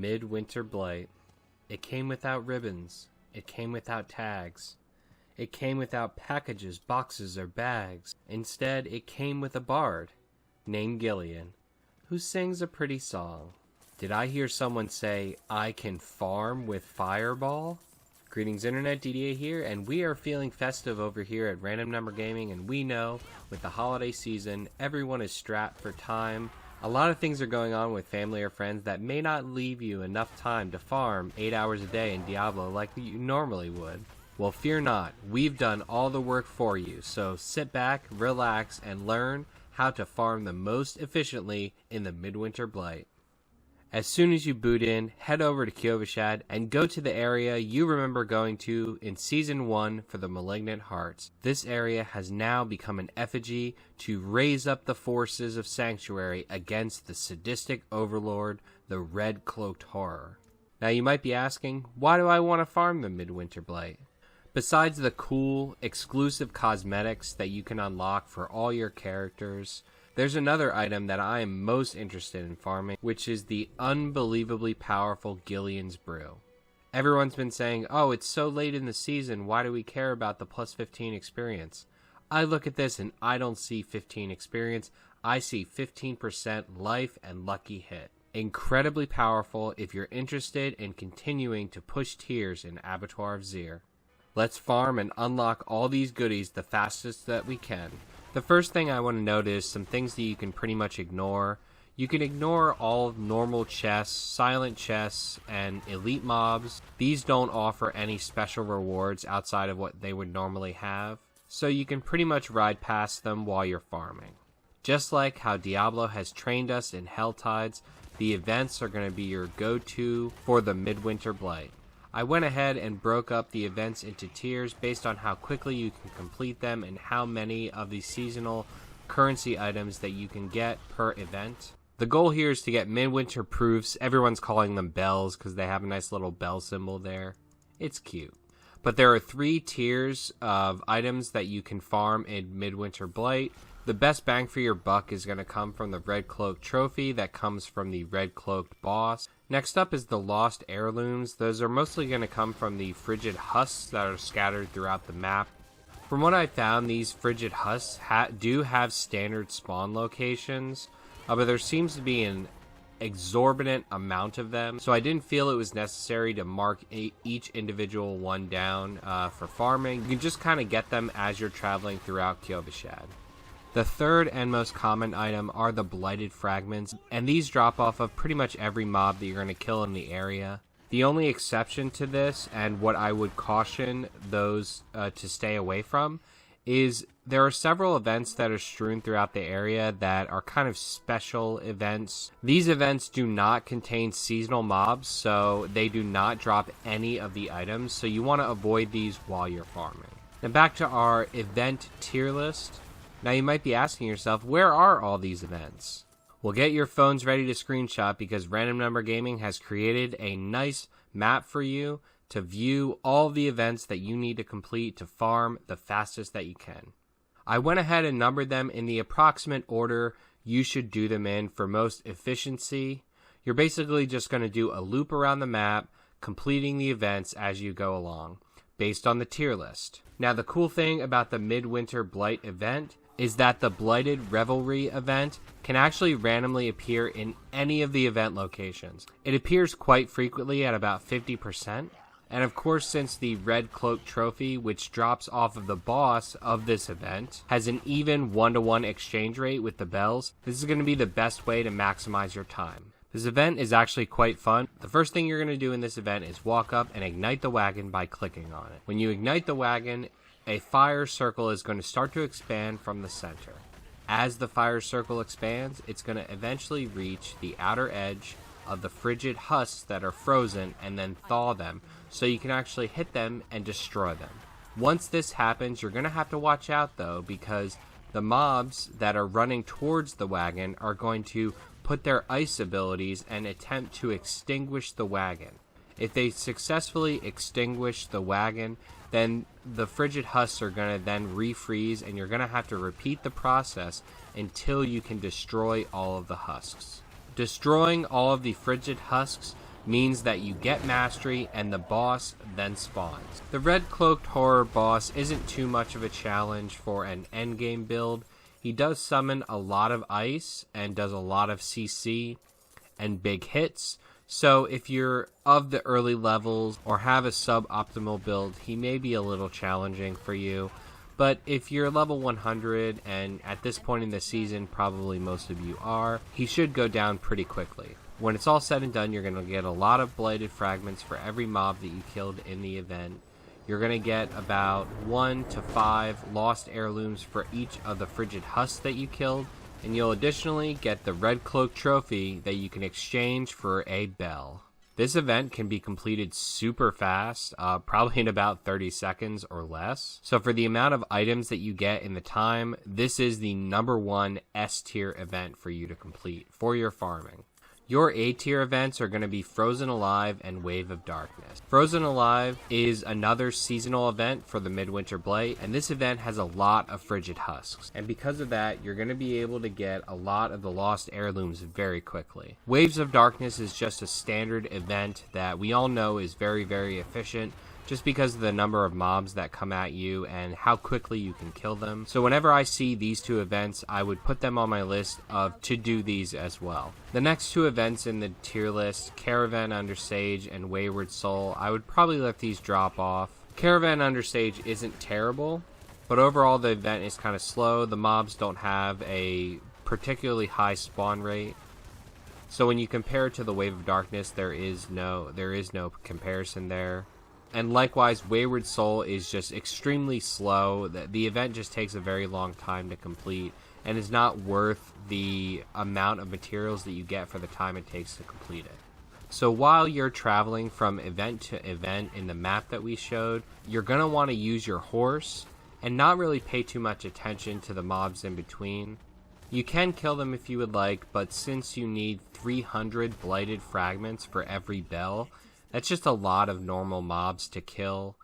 Midwinter Blight. It came without ribbons. It came without tags. It came without packages, boxes, or bags. Instead, it came with a bard named Gillian, who sings a pretty song. Did I hear someone say, I can farm with Fireball? Greetings Internet, DDA here, and we are feeling festive over here at Random Number Gaming, and we know, with the holiday season, everyone is strapped for time. A lot of things are going on with family or friends that may not leave you enough time to farm 8 hours a day in Diablo like you normally would. Well, fear not, we've done all the work for you, so sit back, relax, and learn how to farm the most efficiently in the Midwinter Blight. As soon as you boot in, head over to Kyovashad and go to the area you remember going to in Season 1 for the Malignant Hearts. This area has now become an effigy to raise up the forces of Sanctuary against the sadistic overlord, the Red Cloaked Horror. Now you might be asking, why do I want to farm the Midwinter Blight? Besides the cool, exclusive cosmetics that you can unlock for all your characters, there's another item that I am most interested in farming, which is the unbelievably powerful Gillian's Brew. Everyone's been saying, oh, it's so late in the season, why do we care about the plus 15 experience? I look at this and I don't see 15 experience, I see 15% life and lucky hit. Incredibly powerful if you're interested in continuing to push tiers in Abattoir of Zir. Let's farm and unlock all these goodies the fastest that we can. The first thing I want to note is some things that you can pretty much ignore. You can ignore all normal chests, silent chests, and elite mobs. These don't offer any special rewards outside of what they would normally have, so you can pretty much ride past them while you're farming. Just like how Diablo has trained us in Helltides, the events are going to be your go-to for the Midwinter Blight. I went ahead and broke up the events into tiers based on how quickly you can complete them and how many of the seasonal currency items that you can get per event. The goal here is to get Midwinter Proofs. Everyone's calling them bells because they have a nice little bell symbol there. It's cute. But there are 3 tiers of items that you can farm in Midwinter Blight. The best bang for your buck is going to come from the Red Cloak Trophy that comes from the Red Cloaked boss. Next up is the Lost Heirlooms. Those are mostly going to come from the Frigid Husks that are scattered throughout the map. From what I found, these Frigid Husks do have standard spawn locations, but there seems to be an exorbitant amount of them, so I didn't feel it was necessary to mark each individual one down for farming. You can just kind of get them as you're traveling throughout Kyovashad. The third and most common item are the Blighted Fragments, and these drop off of pretty much every mob that you're going to kill in the area. The only exception to this, and what I would caution those to stay away from, is there are several events that are strewn throughout the area that are kind of special events. These events do not contain seasonal mobs, so they do not drop any of the items, so you want to avoid these while you're farming. Now back to our event tier list. Now you might be asking yourself, where are all these events? Well, get your phones ready to screenshot because Random Number Gaming has created a nice map for you to view all the events that you need to complete to farm the fastest that you can. I went ahead and numbered them in the approximate order you should do them in for most efficiency. You're basically just going to do a loop around the map, completing the events as you go along, based on the tier list. Now the cool thing about the Midwinter Blight event is that the Blighted Revelry event can actually randomly appear in any of the event locations. It appears quite frequently at about 50%. And of course, since the Red Cloak Trophy, which drops off of the boss of this event, has an even 1-to-1 exchange rate with the bells, this is going to be the best way to maximize your time. This event is actually quite fun. The first thing you're going to do in this event is walk up and ignite the wagon by clicking on it. When you ignite the wagon, a fire circle is going to start to expand from the center. As the fire circle expands, it's going to eventually reach the outer edge of the frigid husks that are frozen and then thaw them, so you can actually hit them and destroy them. Once this happens, you're going to have to watch out though, because the mobs that are running towards the wagon are going to put their ice abilities and attempt to extinguish the wagon. If they successfully extinguish the wagon, then the frigid husks are going to then refreeze, and you're going to have to repeat the process until you can destroy all of the husks. Destroying all of the frigid husks means that you get mastery and the boss then spawns. The red cloaked horror boss isn't too much of a challenge for an endgame build. He does summon a lot of ice and does a lot of CC and big hits. So if you're of the early levels or have a suboptimal build, he may be a little challenging for you. But if you're level 100, and at this point in the season probably most of you are, he should go down pretty quickly. When it's all said and done, you're going to get a lot of blighted fragments for every mob that you killed in the event. You're going to get about 1 to 5 lost heirlooms for each of the frigid husks that you killed. And you'll additionally get the Red Cloak trophy that you can exchange for a bell. This event can be completed super fast, probably in about 30 seconds or less. So for the amount of items that you get in the time, this is the #1 S tier event for you to complete for your farming. Your A tier events are going to be Frozen Alive and Wave of Darkness. Frozen Alive is another seasonal event for the Midwinter Blight, and this event has a lot of frigid husks. And because of that, you're going to be able to get a lot of the lost heirlooms very quickly. Waves of Darkness is just a standard event that we all know is very, very efficient, just because of the number of mobs that come at you and how quickly you can kill them. So whenever I see these two events, I would put them on my list of to do these as well. The next two events in the tier list, Caravan Under Sage and Wayward Soul, I would probably let these drop off. Caravan Under Sage isn't terrible, but overall the event is kind of slow. The mobs don't have a particularly high spawn rate. So when you compare it to the Wave of Darkness, there is no comparison there. And likewise, Wayward Soul is just extremely slow. The event just takes a very long time to complete and is not worth the amount of materials that you get for the time it takes to complete it. So while you're traveling from event to event in the map that we showed, you're going to want to use your horse and not really pay too much attention to the mobs in between. You can kill them if you would like, but since you need 300 blighted fragments for every bell, that's just a lot of normal mobs to kill.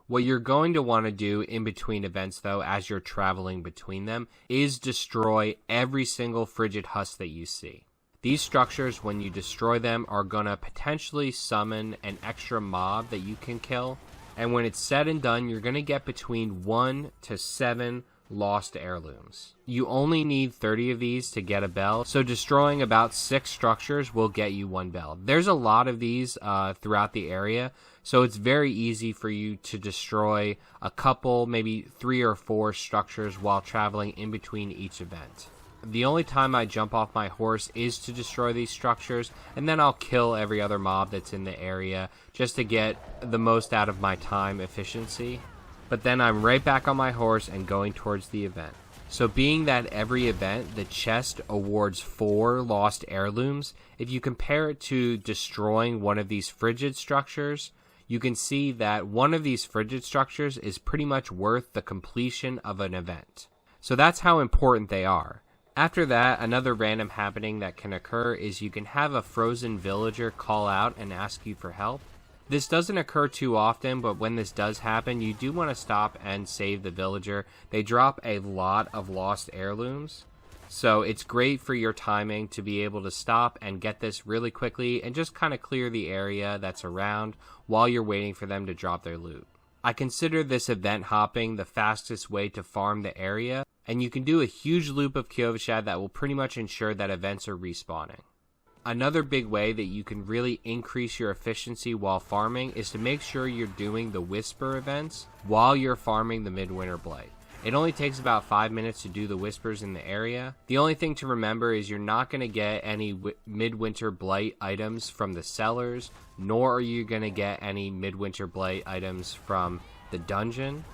What you're going to want to do in between events, though, as you're traveling between them, is destroy every single frigid husk that you see. These structures, when you destroy them, are going to potentially summon an extra mob that you can kill. And when it's said and done, you're going to get between 1 to 7 lost heirlooms. You only need 30 of these to get a bell, so destroying about 6 structures will get you 1 bell. There's a lot of these throughout the area, so it's very easy for you to destroy a couple, maybe 3 or 4 structures while traveling in between each event. The only time I jump off my horse is to destroy these structures, and then I'll kill every other mob that's in the area just to get the most out of my time efficiency. But then I'm right back on my horse and going towards the event. So being that every event, the chest awards 4 lost heirlooms, if you compare it to destroying one of these frigid structures, you can see that one of these frigid structures is pretty much worth the completion of an event. So that's how important they are. After that, another random happening that can occur is you can have a frozen villager call out and ask you for help. This doesn't occur too often, but when this does happen, you do want to stop and save the villager. They drop a lot of lost heirlooms, so it's great for your timing to be able to stop and get this really quickly and just kind of clear the area that's around while you're waiting for them to drop their loot. I consider this event hopping the fastest way to farm the area, and you can do a huge loop of Kyovashad that will pretty much ensure that events are respawning. Another big way that you can really increase your efficiency while farming is to make sure you're doing the Whisper events while you're farming the Midwinter Blight. It only takes about 5 minutes to do the Whispers in the area. The only thing to remember is you're not going to get any Midwinter Blight items from the sellers, nor are you going to get any Midwinter Blight items from the dungeon.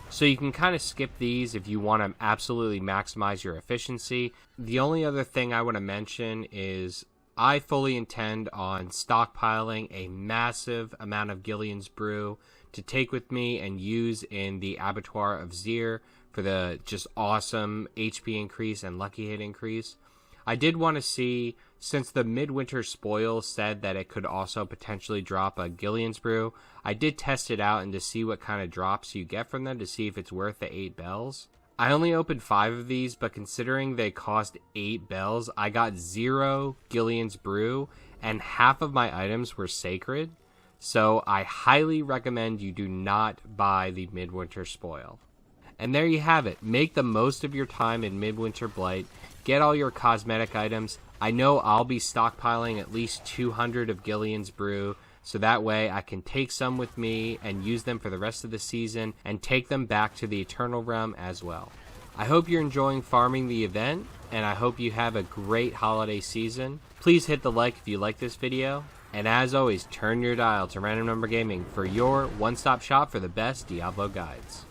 So you can kind of skip these if you want to absolutely maximize your efficiency. The only other thing I want to mention is I fully intend on stockpiling a massive amount of Gillian's Brew to take with me and use in the Abattoir of Zir for the just awesome HP increase and lucky hit increase. I did want to see, since the Midwinter Spoils said that it could also potentially drop a Gillian's Brew, I did test it out and to see what kind of drops you get from them to see if it's worth the 8 bells. I only opened 5 of these, but considering they cost 8 bells, I got 0 Gillian's Brew and half of my items were sacred, so I highly recommend you do not buy the Midwinter Spoil. And there you have it. Make the most of your time in Midwinter Blight. Get all your cosmetic items. I know I'll be stockpiling at least 200 of Gillian's Brew, so that way I can take some with me and use them for the rest of the season and take them back to the Eternal Realm as well. I hope you're enjoying farming the event, and I hope you have a great holiday season. Please hit the like if you like this video, and as always, turn your dial to Random Number Gaming for your one-stop shop for the best Diablo guides.